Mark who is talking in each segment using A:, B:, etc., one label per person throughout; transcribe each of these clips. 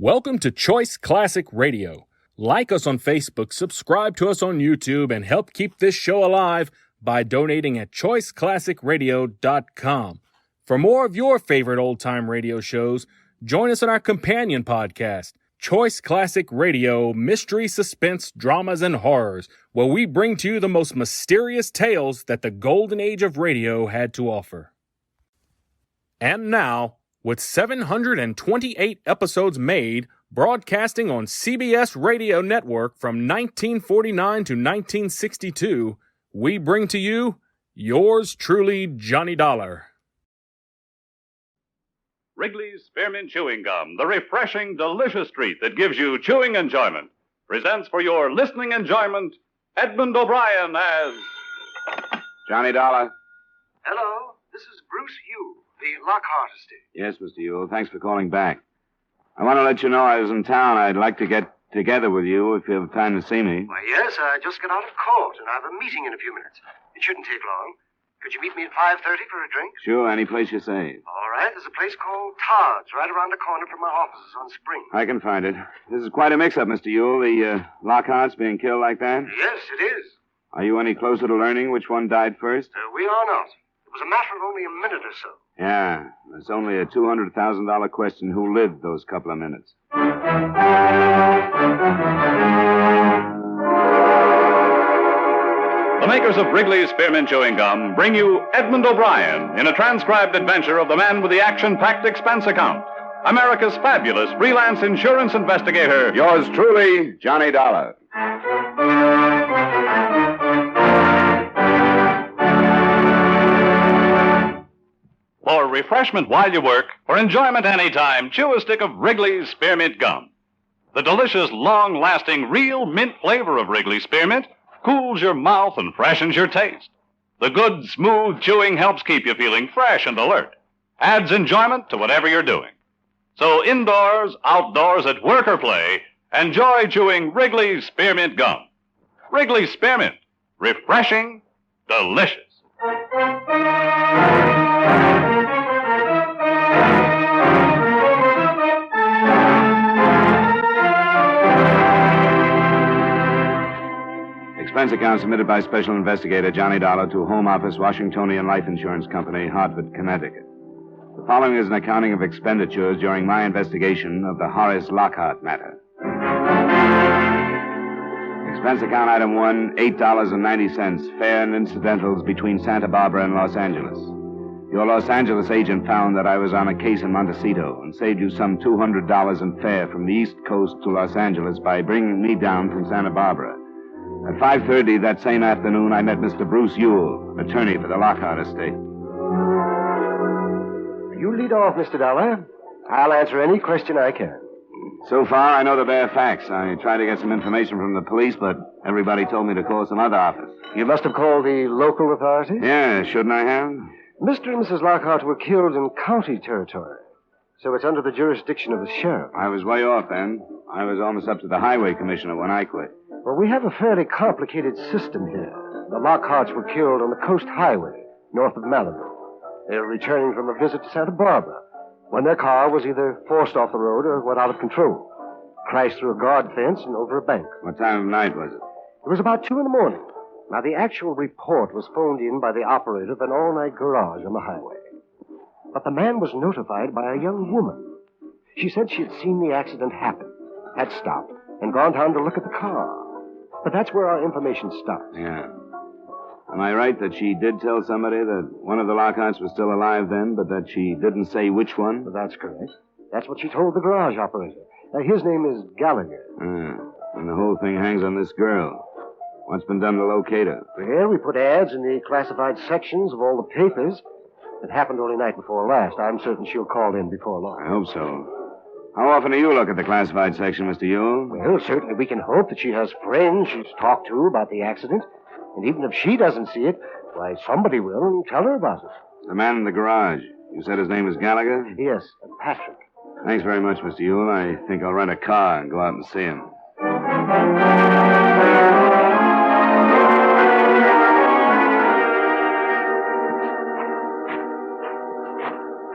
A: Welcome to Choice Classic Radio. Like us on Facebook, subscribe to us on YouTube, and help keep this show alive by donating at choiceclassicradio.com. For more of your favorite old-time radio shows, join us on our companion podcast, Choice Classic Radio, Mystery, Suspense, Dramas, and Horrors, where we bring to you the most mysterious tales that the golden age of radio had to offer. And now, with 728 episodes made, broadcasting on CBS Radio Network from 1949 to 1962, we bring to you yours truly, Johnny Dollar.
B: Wrigley's Spearmint Chewing Gum, the refreshing, delicious treat that gives you chewing enjoyment, presents for your listening enjoyment Edmund O'Brien as
C: Johnny Dollar.
D: Hello, this is Bruce Yule, the Lockhart estate.
C: Yes, Mr. Yule. Thanks for calling back. I want to let you know I was in town. I'd like to get together with you if you have time to see me.
D: Why, yes, I just got out of court, and I have a meeting in a few minutes. It shouldn't take long. Could you meet me at 5:30 for a drink?
C: Sure, any place you say.
D: All right, there's a place called Todd's right around the corner from my offices on Spring.
C: I can find it. This is quite a mix-up, Mr. Yule. The Lockhart's being killed like that?
D: Yes, it is.
C: Are you any closer to learning which one died first?
D: We are not. It was a matter of only a minute or so.
C: Yeah, it's only a $200,000 question who lived those couple of minutes.
B: the makers of Wrigley's Spearmint Chewing Gum bring you Edmund O'Brien in a transcribed adventure of the man with the action-packed expense account, America's fabulous freelance insurance investigator.
C: Yours truly, Johnny Dollar.
B: For refreshment while you work, for enjoyment anytime, chew a stick of Wrigley's Spearmint Gum. The delicious, long-lasting, real mint flavor of Wrigley's Spearmint cools your mouth and freshens your taste. The good, smooth chewing helps keep you feeling fresh and alert. Adds enjoyment to whatever you're doing. So indoors, outdoors, at work or play, enjoy chewing Wrigley's Spearmint Gum. Wrigley's Spearmint. Refreshing, delicious.
C: Expense account submitted by Special Investigator Johnny Dollar to Home Office, Washingtonian Life Insurance Company, Hartford, Connecticut. The following is an accounting of expenditures during my investigation of the Horace Lockhart matter. Expense account item 1, $8.90, fare and incidentals between Santa Barbara and Los Angeles. Your Los Angeles agent found that I was on a case in Montecito and saved you some $200 in fare from the East Coast to Los Angeles by bringing me down from Santa Barbara. At 5:30 that same afternoon, I met Mr. Bruce Yule, attorney for the Lockhart estate.
D: You lead off, Mr. Dollar. I'll answer any question I can.
C: So far, I know the bare facts. I tried to get some information from the police, but everybody told me to call some other office.
D: You must have called the local authorities?
C: Yeah, shouldn't I have?
D: Mr. and Mrs. Lockhart were killed in county territory, so it's under the jurisdiction of the sheriff.
C: I was way off then. I was almost up to the highway commissioner when I quit.
D: Well, we have a fairly complicated system here. The Lockharts were killed on the Coast Highway, north of Malibu. They were returning from a visit to Santa Barbara when their car was either forced off the road or went out of control. Crashed through a guard fence and over a bank.
C: What time of night was it?
D: It was about 2 a.m. Now, the actual report was phoned in by the operator of an all-night garage on the highway. But the man was notified by a young woman. She said she had seen the accident happen, had stopped, and gone down to look at the car. But that's where our information stops.
C: Yeah. Am I right that she did tell somebody that one of the Lockharts was still alive then, but that she didn't say which one?
D: Well, that's correct. That's what she told the garage operator. His name is Gallagher.
C: And the whole thing hangs on this girl. What's been done to locate her?
D: Well, we put ads in the classified sections of all the papers. It happened only night before last. I'm certain she'll call in before long.
C: I hope so. How often do you look at the classified section, Mr. Yule?
D: Well, certainly we can hope that she has friends she's talked to about the accident. And even if she doesn't see it, why, somebody will and tell her about it.
C: The man in the garage. You said his name was Gallagher?
D: Yes, Patrick.
C: Thanks very much, Mr. Yule. I think I'll rent a car and go out and see him.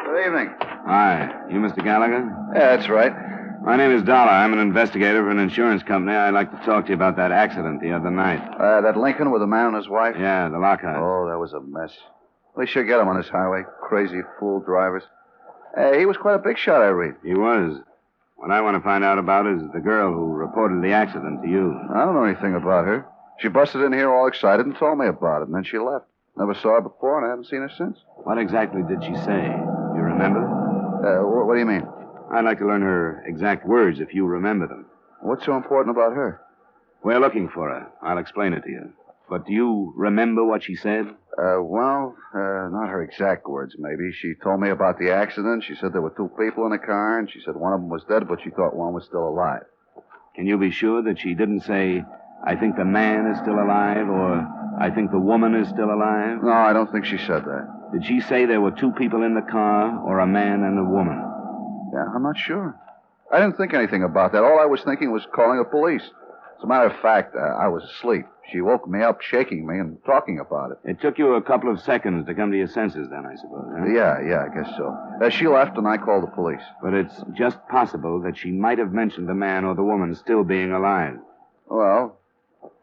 E: Good evening.
C: Hi. You Mr. Gallagher?
E: Yeah, that's right.
C: My name is Dollar. I'm an investigator for an insurance company. I'd like to talk to you about that accident the other night.
E: That Lincoln with the man and his wife?
C: Yeah, the Lockhart.
E: Oh, that was a mess. They sure get him on this highway. Crazy fool drivers. He was quite a big shot, I read.
C: He was. What I want to find out about is the girl who reported the accident to you.
E: I don't know anything about her. She busted in here all excited and told me about it, and then she left. Never saw her before, and I haven't seen her since.
C: What exactly did she say? You remember?
E: What do you mean?
C: I'd like to learn her exact words if you remember them.
E: What's so important about her?
C: We're looking for her. I'll explain it to you. But do you remember what she said?
E: Not her exact words, maybe. She told me about the accident. She said there were two people in the car, and she said one of them was dead, but she thought one was still alive.
C: Can you be sure that she didn't say, I think the man is still alive, or I think the woman is still alive?
E: No, I don't think she said that.
C: Did she say there were two people in the car, or a man and a woman?
E: Yeah, I'm not sure. I didn't think anything about that. All I was thinking was calling the police. As a matter of fact, I was asleep. She woke me up, shaking me, and talking about it.
C: It took you a couple of seconds to come to your senses then, I suppose, huh?
E: Yeah, I guess so. She left, and I called the police.
C: But it's just possible that she might have mentioned the man or the woman still being alive.
E: Well,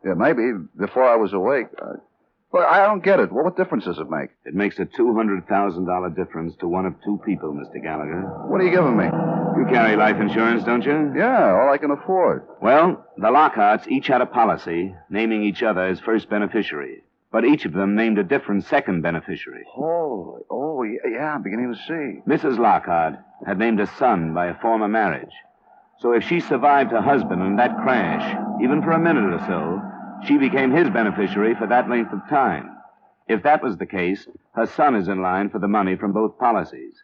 E: yeah, maybe, before I was awake. But I don't get it. What difference does it make?
C: It makes a $200,000 difference to one of two people, Mr. Gallagher.
E: What are you giving me?
C: You carry life insurance, don't you?
E: Yeah, all I can afford.
C: Well, the Lockharts each had a policy naming each other as first beneficiary, but each of them named a different second beneficiary.
E: Oh, yeah, I'm beginning to see.
C: Mrs. Lockhart had named a son by a former marriage. So if she survived her husband in that crash, even for a minute or so, she became his beneficiary for that length of time. If that was the case, her son is in line for the money from both policies.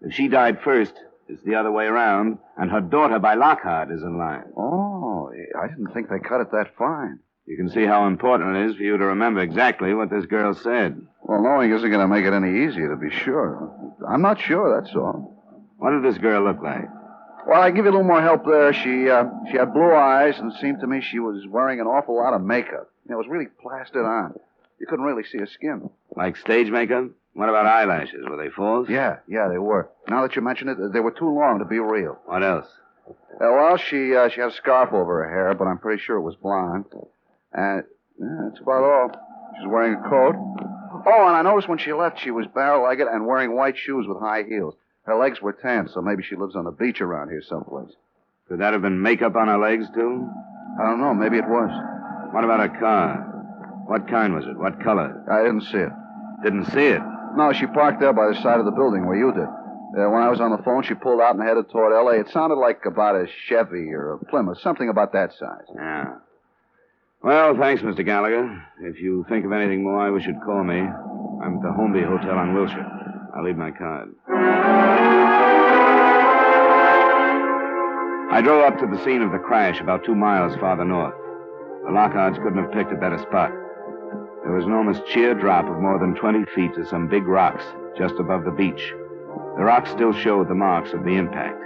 C: If she died first, it's the other way around, and her daughter by Lockhart is in line.
E: Oh, I didn't think they cut it that fine.
C: You can see how important it is for you to remember exactly what this girl said.
E: Well, knowing isn't going to make it any easier, to be sure. I'm not sure, that's all.
C: What did this girl look like?
E: Well, I give you a little more help there. She had blue eyes, and it seemed to me she was wearing an awful lot of makeup. It was really plastered on. You couldn't really see her skin.
C: Like stage makeup? What about eyelashes? Were they false?
E: Yeah, they were. Now that you mention it, they were too long to be real.
C: What else?
E: She had a scarf over her hair, but I'm pretty sure it was blonde. And that's about all. She was wearing a coat. Oh, and I noticed when she left, she was barrel-legged and wearing white shoes with high heels. Her legs were tan, so maybe she lives on the beach around here someplace.
C: Could that have been makeup on her legs, too?
E: I don't know. Maybe it was.
C: What about her car? What kind was it? What color?
E: I didn't see it.
C: Didn't see it?
E: No, she parked there by the side of the building where you did. When I was on the phone, she pulled out and headed toward L.A. It sounded like about a Chevy or a Plymouth, something about that size.
C: Yeah. Well, thanks, Mr. Gallagher. If you think of anything more, I wish you'd call me. I'm at the Homeby Hotel on Wilshire. I'll leave my card. I drove up to the scene of the crash about 2 miles farther north. The Lockharts couldn't have picked a better spot. There was an almost sheer drop of more than 20 feet to some big rocks just above the beach. The rocks still showed the marks of the impact.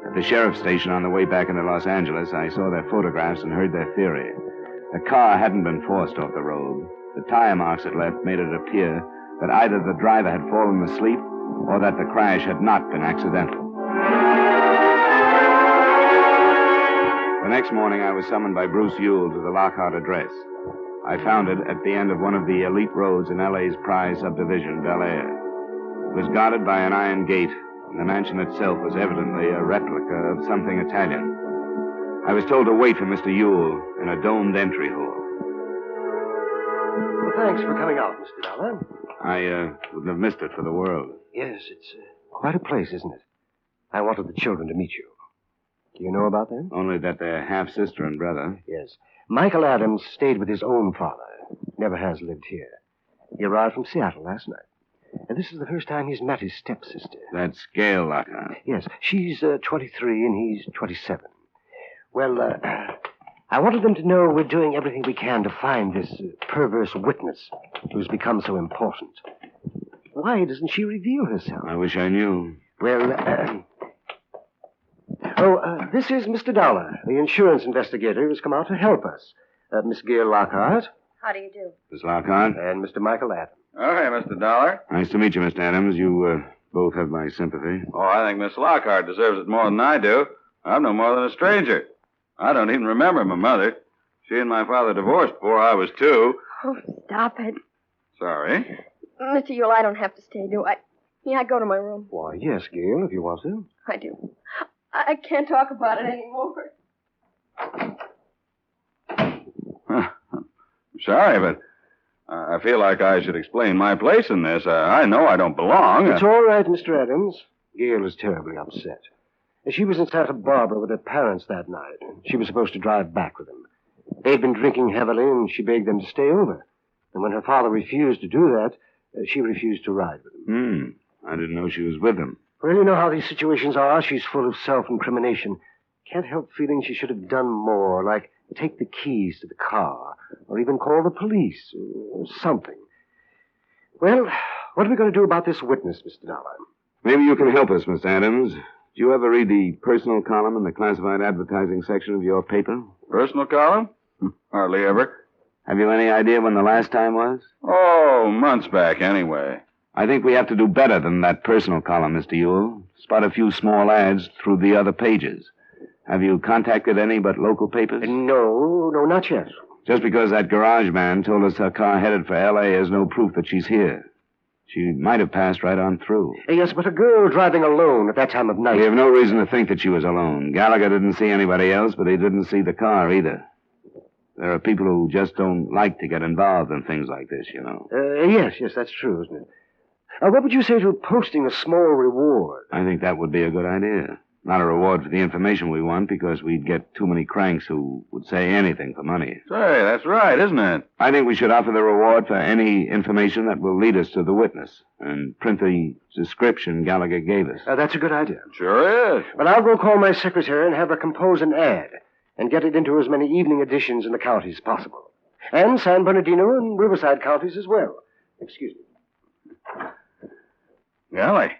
C: At the sheriff's station on the way back into Los Angeles, I saw their photographs and heard their theory. The car hadn't been forced off the road. The tire marks it left made it appear that either the driver had fallen asleep or that the crash had not been accidental. The next morning, I was summoned by Bruce Ewell to the Lockhart address. I found it at the end of one of the elite roads in L.A.'s prize subdivision, Bel Air. It was guarded by an iron gate, and the mansion itself was evidently a replica of something Italian. I was told to wait for Mr. Ewell in a domed entry hall.
D: Well, thanks for coming out, Mr. Dollar.
C: I wouldn't have missed it for the world.
D: Yes, it's quite a place, isn't it? I wanted the children to meet you. Do you know about them?
C: Only that they're half-sister and brother.
D: Yes. Michael Adams stayed with his own father. Never has lived here. He arrived from Seattle last night. And this is the first time he's met his stepsister.
C: That's Gail Lockhart.
D: Yes. She's 23 and he's 27. Well, I wanted them to know we're doing everything we can to find this perverse witness who's become so important. Why doesn't she reveal herself?
C: I wish I knew.
D: Well, this is Mr. Dollar, the insurance investigator who's come out to help us. Miss Gail Lockhart.
F: How do you do?
C: Miss Lockhart?
D: And Mr. Michael Adams.
E: Oh, hey, Mr. Dollar.
C: Nice to meet you, Mr. Adams. You both have my sympathy.
G: Oh, I think Miss Lockhart deserves it more than I do.
E: I'm no more than a stranger. I don't even remember my mother. She and my father divorced before I was 2.
F: Oh, stop it.
E: Sorry.
F: Mr. Yule, I don't have to stay, do I? May I go to my room?
D: Why, yes, Gail, if you want to.
F: I do. I can't talk about it anymore.
E: Sorry, but I feel like I should explain my place in this. I know I don't belong.
D: It's all right, Mr. Adams. Gail is terribly upset. She was in Santa Barbara with her parents that night. She was supposed to drive back with them. They'd been drinking heavily, and she begged them to stay over. And when her father refused to do that, she refused to ride with them.
C: I didn't know she was with them.
D: Well, you know how these situations are. She's full of self-incrimination. Can't help feeling she should have done more, like take the keys to the car, or even call the police, or something. Well, what are we going to do about this witness, Mr. Dollar?
C: Maybe you can help us, Mr. Adams. Do you ever read the personal column in the classified advertising section of your paper?
E: Personal column? Hardly ever.
C: Have you any idea when the last time was?
E: Oh, months back, anyway.
C: I think we have to do better than that personal column, Mr. Ewell. Spot a few small ads through the other pages. Have you contacted any but local papers?
D: No, not yet.
C: Just because that garage man told us her car headed for L.A. is no proof that she's here. She might have passed right on through.
D: Yes, but a girl driving alone at that time of night...
C: We have no reason to think that she was alone. Gallagher didn't see anybody else, but he didn't see the car either. There are people who just don't like to get involved in things like this, you know.
D: Yes, that's true, isn't it? What would you say to posting a small reward?
C: I think that would be a good idea. Not a reward for the information we want, because we'd get too many cranks who would say anything for money.
E: Say, that's right, isn't it?
C: I think we should offer the reward for any information that will lead us to the witness, and print the description Gallagher gave us.
D: That's a good idea.
E: Sure is.
D: Well, I'll go call my secretary and have her compose an ad and get it into as many evening editions in the counties as possible. And San Bernardino and Riverside counties as well. Excuse me.
E: Golly.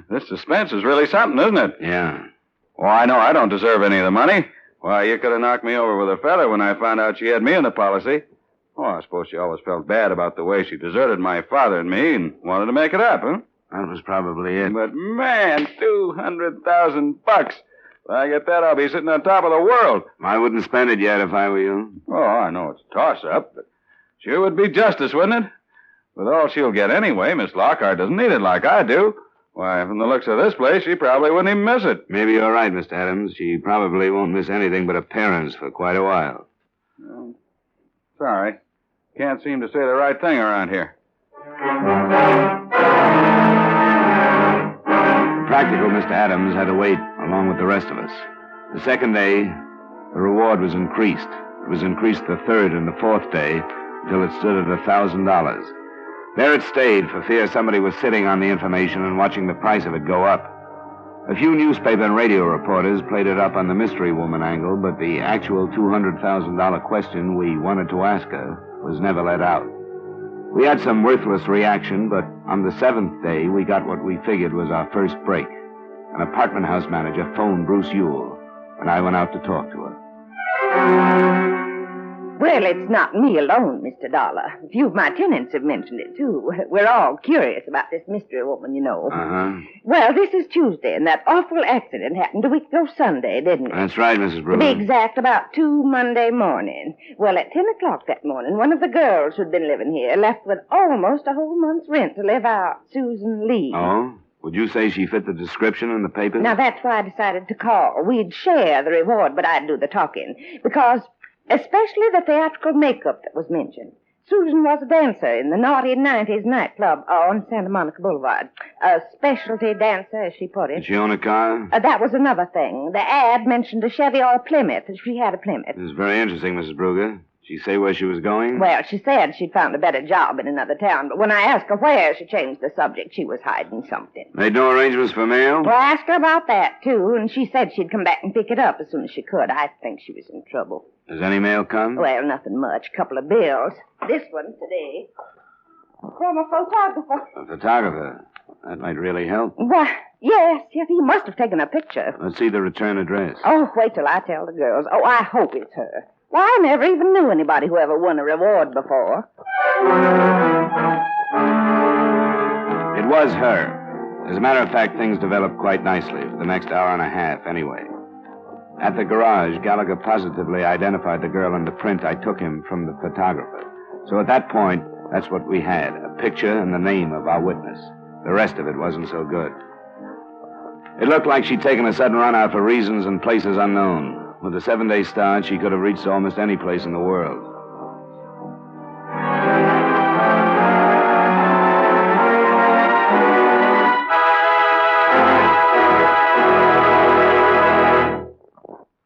E: This suspense is really something, isn't it?
C: Yeah.
E: Oh, I know I don't deserve any of the money. Why, you could have knocked me over with a feather when I found out she had me in the policy. Oh, I suppose she always felt bad about the way she deserted my father and me and wanted to make it up, huh?
C: That was probably it.
E: But, man, $200,000. When I get that, I'll be sitting on top of the world.
C: I wouldn't spend it yet if I were you.
E: Oh, I know it's a toss-up, but sure would be justice, wouldn't it? With all she'll get anyway, Miss Lockhart doesn't need it like I do. Why, from the looks of this place, she probably wouldn't even miss it.
C: Maybe you're right, Mr. Adams. She probably won't miss anything but her parents for quite a while.
E: Sorry. Can't seem to say the right thing around here.
C: Practical Mr. Adams had to wait along with the rest of us. The second day, the reward was increased. It was increased the third and the fourth day until it stood at $1,000. There it stayed for fear somebody was sitting on the information and watching the price of it go up. A few newspaper and radio reporters played it up on the mystery woman angle, but the actual $200,000 question we wanted to ask her was never let out. We had some worthless reaction, but on the seventh day, we got what we figured was our first break. An apartment house manager phoned Bruce Ewell, and I went out to talk to her.
G: Well, it's not me alone, Mr. Dollar. A few of my tenants have mentioned it, too. We're all curious about this mystery woman, you know.
C: Uh-huh.
G: Well, this is Tuesday, and that awful accident happened a week ago Sunday, didn't it?
C: That's right, Mrs. Brewer.
G: To be exact, about 2 Monday morning. Well, at 10 o'clock that morning, one of the girls who'd been living here left with almost a whole month's rent to live out, Susan Lee.
C: Oh? Would you say she fit the description in the papers?
G: Now, that's why I decided to call. We'd share the reward, but I'd do the talking. Because... especially the theatrical makeup that was mentioned. Susan was a dancer in the naughty 90s nightclub on Santa Monica Boulevard. A specialty dancer, as she put it.
C: Did she own a car?
G: That was another thing. The ad mentioned a Chevy or a Plymouth. She had a Plymouth.
C: This is very interesting, Mrs. Brugger. Did she say where she was going?
G: Well, she said she'd found a better job in another town, but when I asked her where, she changed the subject. She was hiding something.
C: Made no arrangements for mail?
G: Well, I asked her about that, too, and she said she'd come back and pick it up as soon as she could. I think she was in trouble.
C: Has any mail come?
G: Well, nothing much. A couple of bills. This one today. From a photographer.
C: A photographer? That might really help.
G: Why, yes, he must have taken a picture.
C: Let's see the return address.
G: Oh, wait till I tell the girls. Oh, I hope it's her. Why, I never even knew anybody who ever won a reward before.
C: It was her. As a matter of fact, things developed quite nicely for the next hour and a half, anyway. At the garage, Gallagher positively identified the girl in the print I took him from the photographer. So at that point, that's what we had, a picture and the name of our witness. The rest of it wasn't so good. It looked like she'd taken a sudden run out for reasons and places unknown. With a 7-day start, she could have reached almost any place in the world.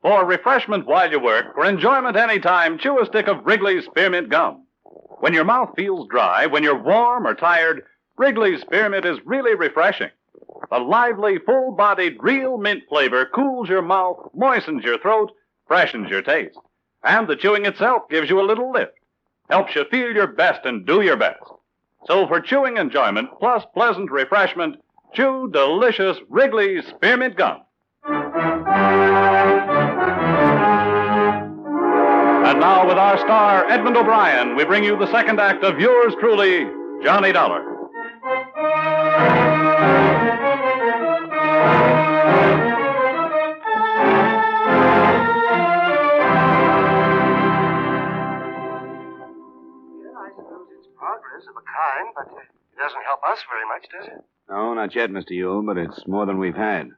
B: For refreshment while you work, for enjoyment anytime, chew a stick of Wrigley's Spearmint Gum. When your mouth feels dry, when you're warm or tired, Wrigley's Spearmint is really refreshing. The lively, full-bodied, real mint flavor cools your mouth, moistens your throat, freshens your taste. And the chewing itself gives you a little lift, helps you feel your best and do your best. So for chewing enjoyment plus pleasant refreshment, chew delicious Wrigley's Spearmint Gum. And now, with our star, Edmund O'Brien, we bring you the second act of yours truly, Johnny Dollar.
D: I suppose it's progress of a kind, but it doesn't help us very much, does it?
C: No, not yet, Mr. Yule, but it's more than we've had.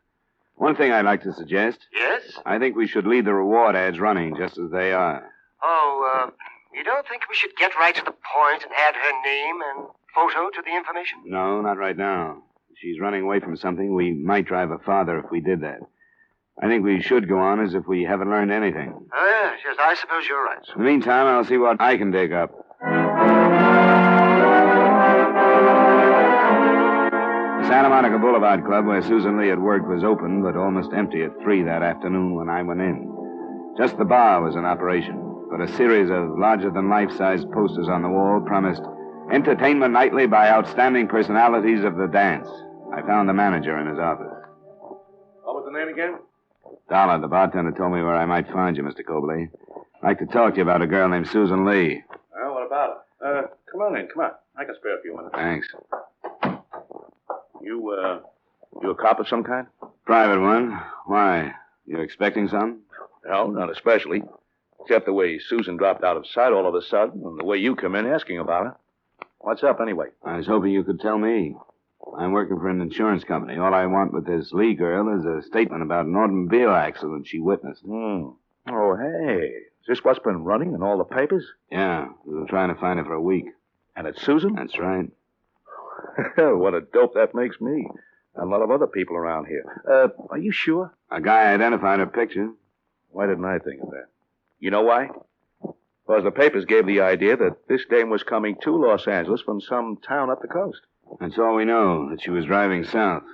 C: One thing I'd like to suggest.
D: Yes?
C: I think we should leave the reward ads running just as they are.
D: Oh, you don't think we should get right to the point and add her name and photo to the information?
C: No, not right now. If she's running away from something, we might drive her farther if we did that. I think we should go on as if we haven't learned anything.
D: Oh, yes, I suppose you're right.
C: In the meantime, I'll see what I can dig up. The Santa Monica Boulevard Club where Susan Lee had worked was open, but almost empty at 3 that afternoon when I went in. Just the bar was in operation, but a series of larger-than-life-size posters on the wall promised entertainment nightly by outstanding personalities of the dance. I found the manager in his office.
E: What was the name again?
C: Dollar, the bartender, told me where I might find you, Mr. Cobley. I'd like to talk to you about a girl named Susan Lee.
E: Well, what about it? Come on in, come on. I can spare a few minutes.
C: Thanks.
E: You a cop of some kind?
C: Private one. Why? You expecting some?
E: No, not especially. Except the way Susan dropped out of sight all of a sudden, and the way you come in asking about her. What's up, anyway?
C: I was hoping you could tell me. I'm working for an insurance company. All I want with this Lee girl is a statement about an automobile accident she witnessed.
E: Oh, hey. Is this what's been running in all the papers?
C: Yeah, we were trying to find her for a week.
E: And it's Susan?
C: That's right.
E: What a dope that makes me. And a lot of other people around here. Are you sure?
C: A guy identified her picture.
E: Why didn't I think of that? You know why? Because the papers gave the idea that this dame was coming to Los Angeles from some town up the coast.
C: That's all we know, that she was driving south.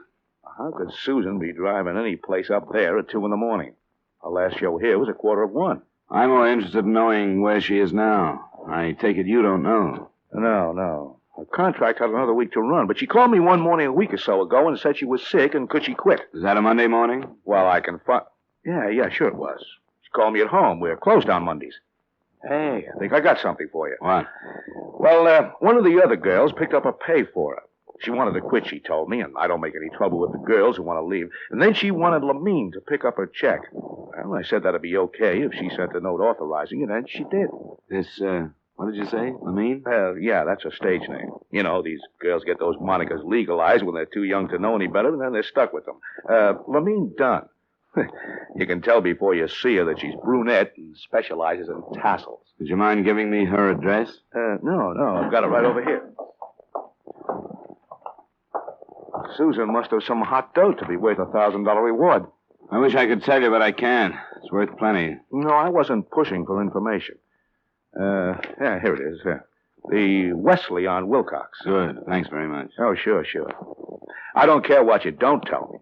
E: How could Susan be driving any place up there at 2 in the morning? Our last show here was at 1:45.
C: I'm more interested in knowing where she is now. I take it you don't know.
E: No. Her contract had another week to run, but she called me one morning a week or so ago and said she was sick and could she quit.
C: Was that a Monday morning?
E: Well, I can find... Yeah, sure it was. She called me at home. We're closed on Mondays. Hey, I think I got something for you.
C: What?
E: Well, one of the other girls picked up a pay for her. She wanted to quit, she told me, and I don't make any trouble with the girls who want to leave. And then she wanted Lamine to pick up her check. Well, I said that'd be okay if she sent a note authorizing it, and she did.
C: This, what did you say? Lamine?
E: Yeah, that's her stage name. You know, these girls get those monikers legalized when they're too young to know any better, and then they're stuck with them. Lamine Dunn. You can tell before you see her that she's brunette and specializes in tassels.
C: Would you mind giving me her address?
E: No, I've got it right over here. Susan must have some hot dough to be worth a $1,000 reward.
C: I wish I could tell you, but I can't. It's worth plenty.
E: No, I wasn't pushing for information. Yeah, here it is. The Wesley on Wilcox.
C: Good. Thanks very much.
E: Oh, sure. I don't care what you don't tell me.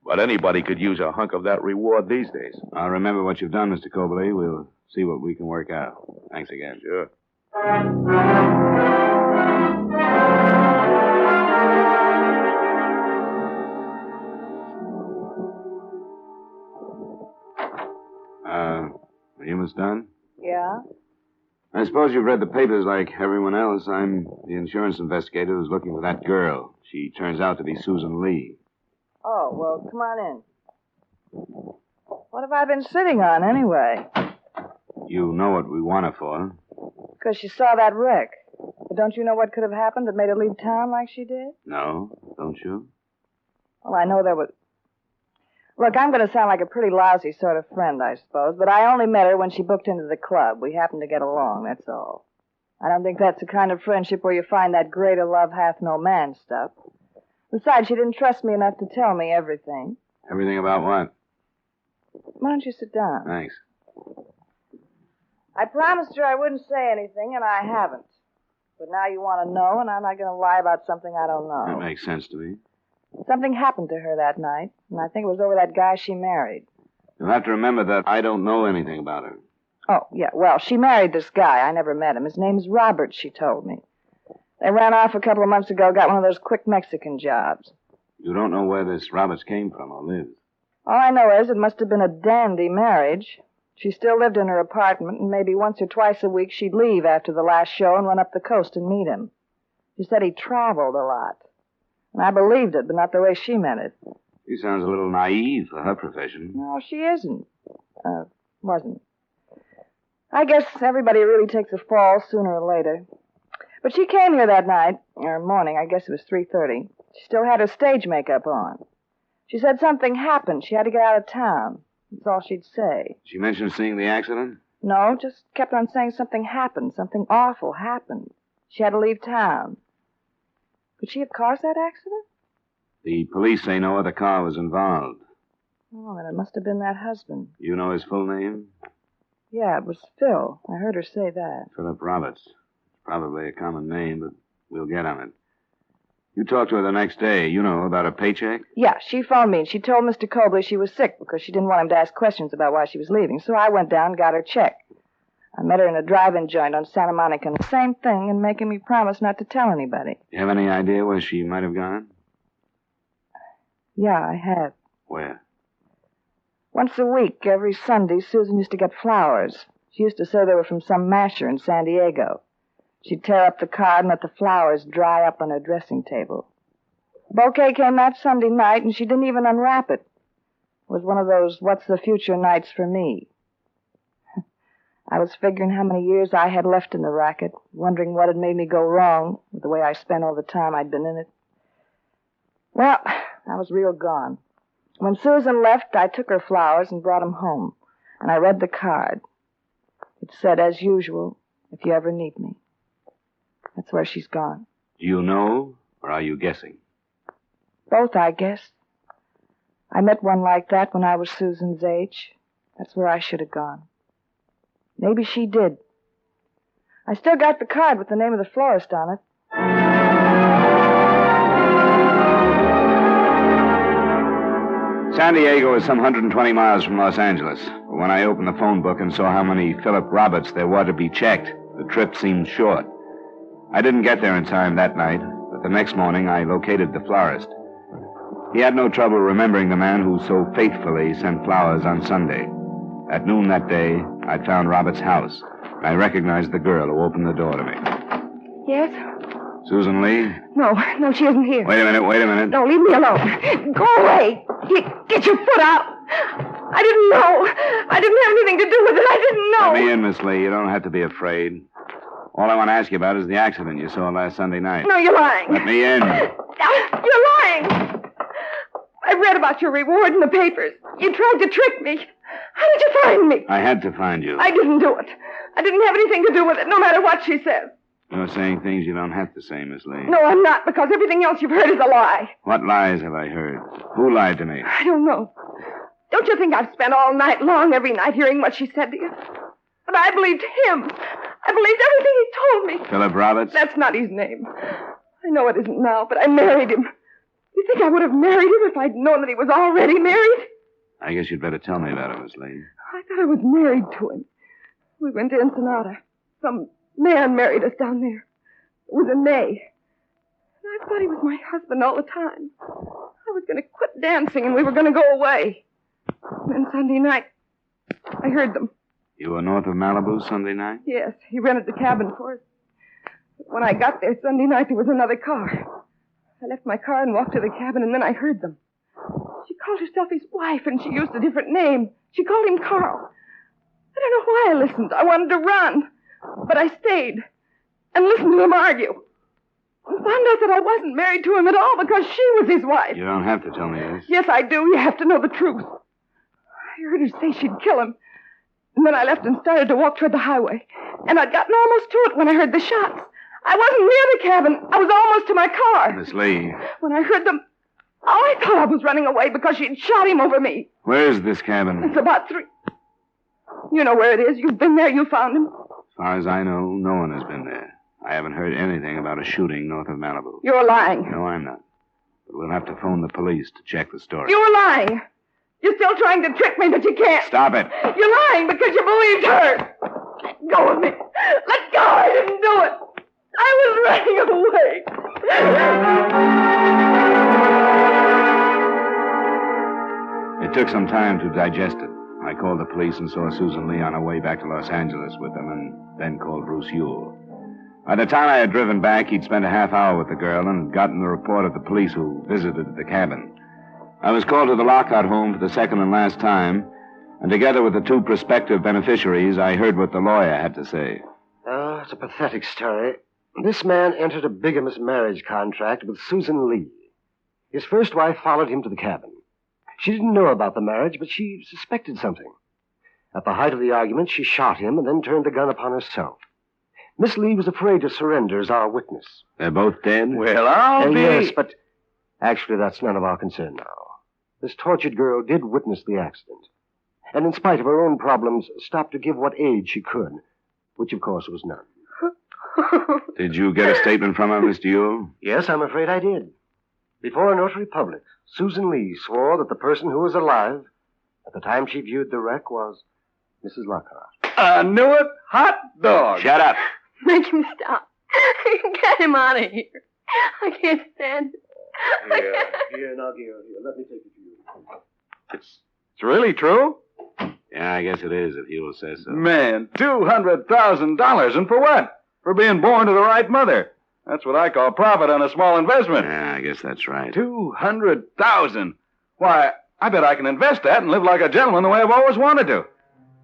E: But anybody could use a hunk of that reward these days.
C: I'll remember what you've done, Mr. Cobley. We'll see what we can work out. Thanks again.
E: Sure.
C: Are you Miss Dunn?
H: Yeah?
C: I suppose you've read the papers like everyone else. I'm the insurance investigator who's looking for that girl. She turns out to be Susan Lee.
H: Oh, well, come on in. What have I been sitting on, anyway?
C: You know what we want her for.
H: Because she saw that wreck. But don't you know what could have happened that made her leave town like she did?
C: No, don't you?
H: Well, I know there was... Look, I'm going to sound like a pretty lousy sort of friend, I suppose, but I only met her when she booked into the club. We happened to get along, that's all. I don't think that's the kind of friendship where you find that greater love hath no man stuff. Besides, she didn't trust me enough to tell me everything.
C: Everything about what?
H: Why don't you sit down?
C: Thanks.
H: I promised her I wouldn't say anything, and I haven't. But now you want to know, and I'm not going to lie about something I don't know.
C: That makes sense to me.
H: Something happened to her that night, and I think it was over that guy she married.
C: You'll have to remember that I don't know anything about her.
H: Oh, yeah, well, she married this guy. I never met him. His name's Robert, she told me. They ran off a couple of months ago, got one of those quick Mexican jobs.
C: You don't know where this Roberts came from or lives.
H: All I know is it must have been a dandy marriage. She still lived in her apartment, and maybe once or twice a week she'd leave after the last show and run up the coast and meet him. She said he traveled a lot. And I believed it, but not the way she meant it.
C: She sounds a little naive for her profession.
H: No, she isn't. Wasn't. I guess everybody really takes a fall sooner or later. But she came here that night, or morning, I guess it was 3:30. She still had her stage makeup on. She said something happened. She had to get out of town. That's all she'd say.
C: She mentioned seeing the accident?
H: No, just kept on saying something happened. Something awful happened. She had to leave town. Could she have caused that accident?
C: The police say no other car was involved.
H: Oh, then it must have been that husband.
C: You know his full name?
H: Yeah, it was Phil. I heard her say that.
C: Philip Roberts. Probably a common name, but we'll get on it. You talked to her the next day, you know, about a paycheck?
H: Yeah, she phoned me, and she told Mr. Cobley she was sick because she didn't want him to ask questions about why she was leaving. So I went down and got her check. I met her in a drive-in joint on Santa Monica, and the same thing, and making me promise not to tell anybody.
C: You have any idea where she might have gone?
H: Yeah, I have.
C: Where?
H: Once a week, every Sunday, Susan used to get flowers. She used to say they were from some masher in San Diego. She'd tear up the card and let the flowers dry up on her dressing table. The bouquet came that Sunday night, and she didn't even unwrap it. It was one of those what's the future nights for me. I was figuring how many years I had left in the racket, wondering what had made me go wrong with the way I spent all the time I'd been in it. Well, I was real gone. When Susan left, I took her flowers and brought them home, and I read the card. It said, as usual, if you ever need me. That's where she's gone.
C: Do you know, or are you guessing?
H: Both, I guess. I met one like that when I was Susan's age. That's where I should have gone. Maybe she did. I still got the card with the name of the florist on it.
C: San Diego is some 120 miles from Los Angeles. But when I opened the phone book and saw how many Philip Roberts there were to be checked, the trip seemed short. I didn't get there in time that night, but the next morning I located the florist. He had no trouble remembering the man who so faithfully sent flowers on Sunday. At noon that day, I found Robert's house. I recognized the girl who opened the door to me.
G: Yes?
C: Susan Lee?
G: No, she isn't here.
C: Wait a minute.
G: No, leave me alone. Go away. Get your foot out. I didn't know. I didn't have anything to do with it. I didn't know.
C: Let me in, Miss Lee. You don't have to be afraid. All I want to ask you about is the accident you saw last Sunday night.
G: No, you're lying.
C: Let me in.
G: You're lying. I read about your reward in the papers. You tried to trick me. How did you find me?
C: I had to find you.
G: I didn't do it. I didn't have anything to do with it, no matter what she says.
C: You're saying things you don't have to say, Miss Lee.
G: No, I'm not, because everything else you've heard is a lie.
C: What lies have I heard? Who lied to me?
G: I don't know. Don't you think I've spent all night long, every night, hearing what she said to you? But I believed him. I believed everything he told me.
C: Philip Roberts?
G: That's not his name. I know it isn't now, but I married him. You think I would have married him if I'd known that he was already married?
C: I guess you'd better tell me about it, Miss Lee.
G: I thought I was married to him. We went to Ensenada. Some man married us down there. It was in May. And I thought he was my husband all the time. I was going to quit dancing and we were going to go away. And then Sunday night, I heard them.
C: You were north of Malibu Sunday night?
I: Yes, he rented the cabin for us. When I got there Sunday night, there was another car. I left my car and walked to the cabin, and then I heard them. She called herself his wife, and she used a different name. She called him Carl. I don't know why I listened. I wanted to run. But I stayed and listened to them argue. And found out that I wasn't married to him at all because she was his wife.
C: You don't have to tell me this.
I: Yes, I do. You have to know the truth. I heard her say she'd kill him. And then I left and started to walk toward the highway. And I'd gotten almost to it when I heard the shots. I wasn't near the cabin. I was almost to my car.
C: Miss Lee.
I: When I heard them, I thought I was running away because she'd shot him over me.
C: Where is this cabin?
I: It's about 3. You know where it is. You've been there. You found him.
C: As far as I know, no one has been there. I haven't heard anything about a shooting north of Malibu.
I: You're lying.
C: No, I'm not. But we'll have to phone the police to check the story.
I: You're lying. You're still trying to trick me, but you can't.
C: Stop it.
I: You're lying because you believed her. Let go of me. Let go. I didn't do it. I was running away.
C: It took some time to digest it. I called the police and saw Susan Lee on her way back to Los Angeles with them, and then called Bruce Ewell. By the time I had driven back, he'd spent a half hour with the girl and gotten the report of the police who visited the cabin. I was called to the Lockhart home for the second and last time, and together with the 2 prospective beneficiaries, I heard what the lawyer had to say.
D: It's a pathetic story. This man entered a bigamous marriage contract with Susan Lee. His first wife followed him to the cabin. She didn't know about the marriage, but she suspected something. At the height of the argument, she shot him and then turned the gun upon herself. Miss Lee was afraid to surrender as our witness.
C: They're both dead?
B: Well, I'll be...
D: Yes, but actually that's none of our concern now. This tortured girl did witness the accident, and in spite of her own problems, stopped to give what aid she could, which of course was none.
C: Did you get a statement from her, Mr. Ewell?
D: Yes, I'm afraid I did. Before a notary public, Susan Lee swore that the person who was alive at the time she viewed the wreck was Mrs. Lockhart.
B: I knew it. Hot dog.
C: Shut up.
F: Make him stop. Get him out of here. I can't stand it.
D: Here, now, here. Let me take it to you.
B: It's really true?
C: Yeah, I guess it is, if Ewell says so.
B: Man, $200,000. And for what? For being born to the right mother. That's what I call profit on a small investment.
C: Yeah, I guess that's right.
B: $200,000. Why, I bet I can invest that and live like a gentleman the way I've always wanted to.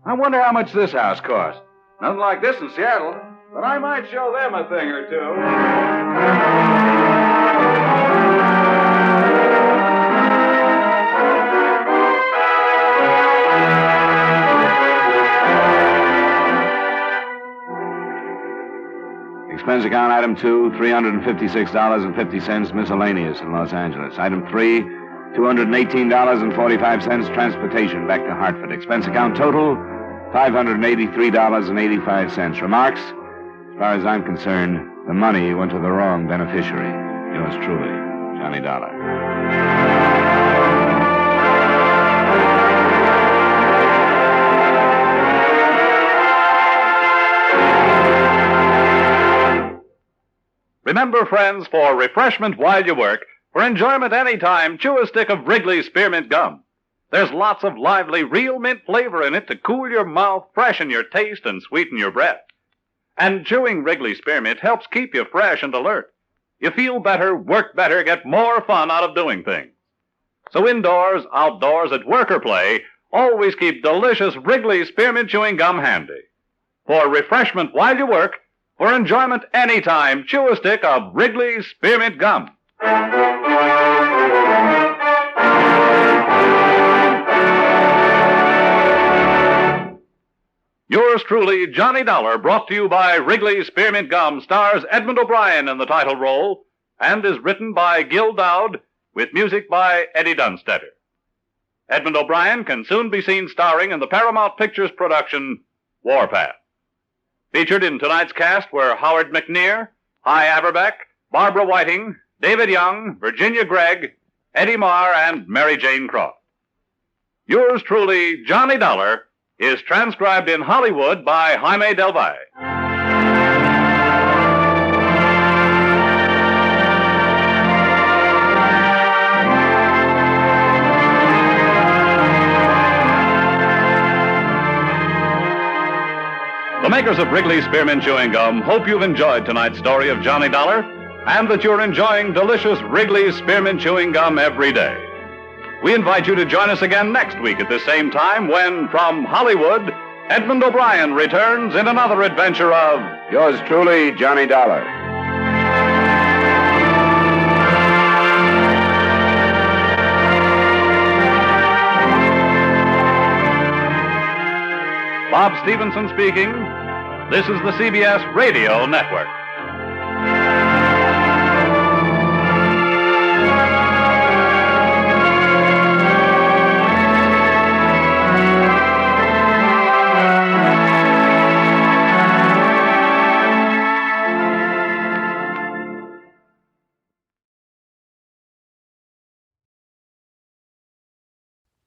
B: I wonder how much this house costs. Nothing like this in Seattle, but I might show them a thing or two.
C: Expense account item 2, $356.50 miscellaneous in Los Angeles. Item 3, $218.45 transportation back to Hartford. Expense account total, $583.85. Remarks? As far as I'm concerned, the money went to the wrong beneficiary. Yours truly, Johnny Dollar.
B: Remember, friends, for refreshment while you work, for enjoyment any time, chew a stick of Wrigley's Spearmint Gum. There's lots of lively, real mint flavor in it to cool your mouth, freshen your taste, and sweeten your breath. And chewing Wrigley's Spearmint helps keep you fresh and alert. You feel better, work better, get more fun out of doing things. So indoors, outdoors, at work or play, always keep delicious Wrigley's Spearmint Chewing Gum handy. For refreshment while you work, for enjoyment any time, chew a stick of Wrigley's Spearmint Gum. Yours truly, Johnny Dollar, brought to you by Wrigley's Spearmint Gum, stars Edmund O'Brien in the title role, and is written by Gil Dowd, with music by Eddie Dunstetter. Edmund O'Brien can soon be seen starring in the Paramount Pictures production, Warpath. Featured in tonight's cast were Howard McNear, Hy Averbeck, Barbara Whiting, David Young, Virginia Gregg, Eddie Marr, and Mary Jane Croft. Yours truly, Johnny Dollar, is transcribed in Hollywood by Jaime Del Valle. The makers of Wrigley Spearmint Chewing Gum hope you've enjoyed tonight's story of Johnny Dollar and that you're enjoying delicious Wrigley Spearmint Chewing Gum every day. We invite you to join us again next week at the same time when, from Hollywood, Edmund O'Brien returns in another adventure of
C: Yours truly, Johnny Dollar.
B: Bob Stevenson speaking. This is the CBS Radio Network.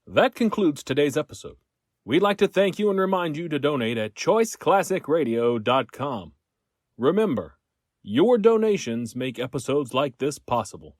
A: That concludes today's episode. We'd like to thank you and remind you to donate at choiceclassicradio.com. Remember, your donations make episodes like this possible.